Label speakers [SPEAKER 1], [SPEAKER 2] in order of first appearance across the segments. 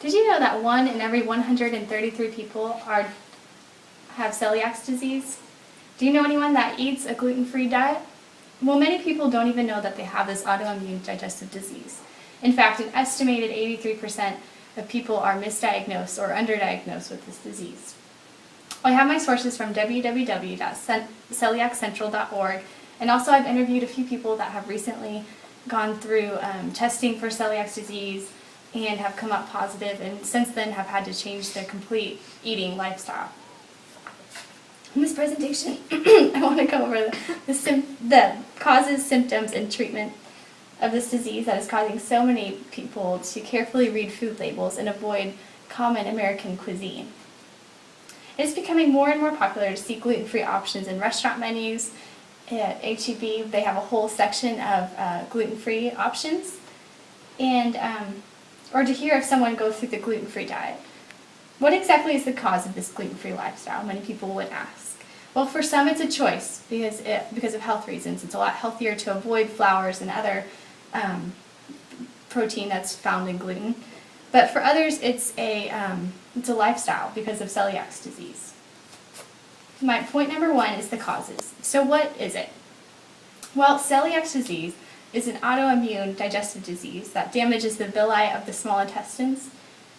[SPEAKER 1] Did you know that 1 in every 133 people have celiac disease? Do you know anyone that eats a gluten-free diet? Well, many people don't even know that they have this autoimmune digestive disease. In fact, an estimated 83% of people are misdiagnosed or underdiagnosed with this disease. I have my sources from www.celiaccentral.org, and also I've interviewed a few people that have recently gone through testing for celiac disease and have come up positive, and since then have had to change their complete eating lifestyle. In this presentation, I want to go over the causes, symptoms, and treatment of this disease that is causing so many people to carefully read food labels and avoid common American cuisine. It is becoming more and more popular to see gluten-free options in restaurant menus. At H-E-B, they have a whole section of gluten-free options, and or to hear of someone go through the gluten-free diet. What exactly is the cause of this gluten-free lifestyle? Many people would ask. Well, for some it's a choice because of health reasons. It's a lot healthier to avoid flours and other protein that's found in gluten. But for others, it's a lifestyle because of celiac disease. My point number 1 is the causes. So what is it? Well, celiac disease is an autoimmune digestive disease that damages the villi of the small intestines,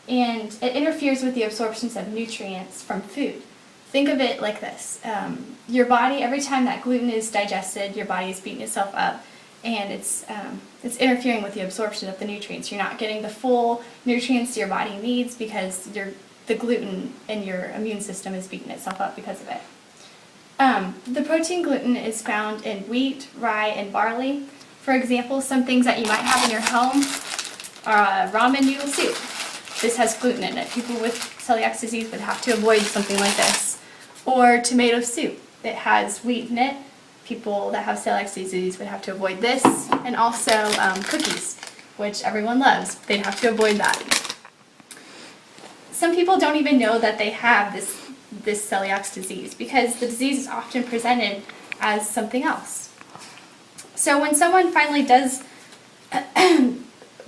[SPEAKER 1] and it interferes with the absorption of nutrients from food. Think of it like this. Your body, every time that gluten is digested, your body is beating itself up, and it's interfering with the absorption of the nutrients. You're not getting the full nutrients your body needs because the gluten in your immune system is beating itself up because of it. The protein gluten is found in wheat, rye, and barley. For example, some things that you might have in your home are ramen noodle soup. This has gluten in it. People with celiac disease would have to avoid something like this. Or tomato soup. It has wheat in it. People that have celiac disease would have to avoid this. And also cookies, which everyone loves. They'd have to avoid that. Some people don't even know that they have this celiac disease because the disease is often presented as something else. So when someone finally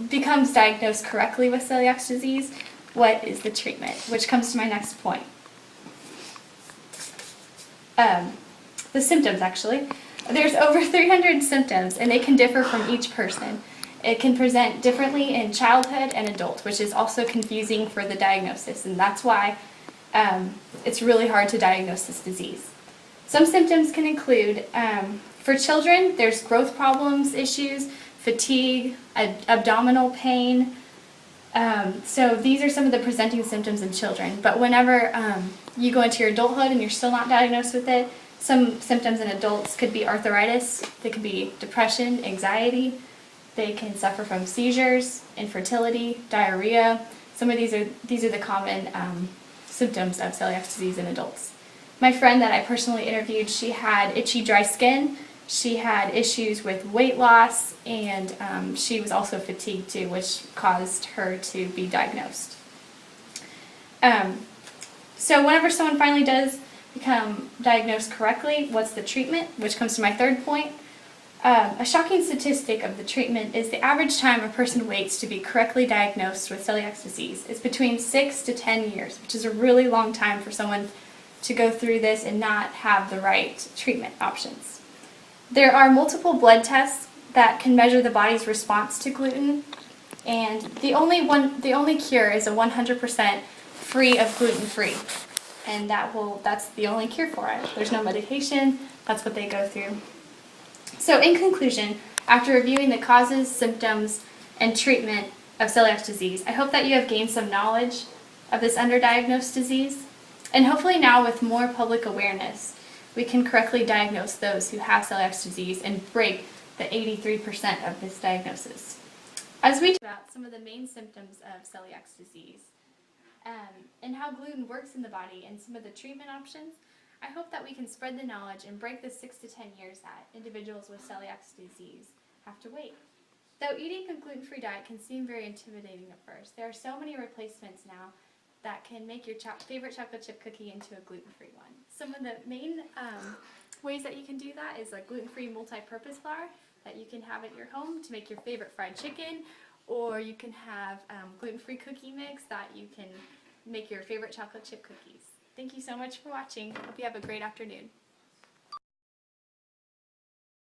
[SPEAKER 1] becomes diagnosed correctly with celiac disease, what is the treatment? Which comes to my next point. The symptoms, actually. There's over 300 symptoms, and they can differ from each person. It can present differently in childhood and adult, which is also confusing for the diagnosis, and that's why it's really hard to diagnose this disease. Some symptoms can include, for children, there's growth problems issues, fatigue, abdominal pain. So these are some of the presenting symptoms in children. But whenever you go into your adulthood and you're still not diagnosed with it, some symptoms in adults could be arthritis, they could be depression, anxiety, they can suffer from seizures, infertility, diarrhea. Some of these are the common symptoms of celiac disease in adults. My friend that I personally interviewed, she had itchy, dry skin. She had issues with weight loss, and she was also fatigued too, which caused her to be diagnosed. So whenever someone finally does become diagnosed correctly, what's the treatment? Which comes to my third point. A shocking statistic of the treatment is the average time a person waits to be correctly diagnosed with celiac disease is between 6 to 10 years, which is a really long time for someone to go through this and not have the right treatment options. There are multiple blood tests that can measure the body's response to gluten, and the only cure is a 100% free of gluten-free, and that's the only cure for it. There's no medication. That's what they go through. So in conclusion, after reviewing the causes, symptoms, and treatment of celiac disease, I hope that you have gained some knowledge of this underdiagnosed disease, and hopefully now with more public awareness, we can correctly diagnose those who have celiac disease and break the 83% of this diagnosis. As we talk about some of the main symptoms of celiac disease and how gluten works in the body and some of the treatment options, I hope that we can spread the knowledge and break the 6 to 10 years that individuals with celiac disease have to wait. Though eating a gluten-free diet can seem very intimidating at first, there are so many replacements now that can make your favorite chocolate chip cookie into a gluten-free one. Some of the main ways that you can do that is a gluten-free multi-purpose flour that you can have at your home to make your favorite fried chicken or you can have gluten-free cookie mix that you can make your favorite chocolate chip cookies. Thank you so much for watching. Hope you have a great afternoon.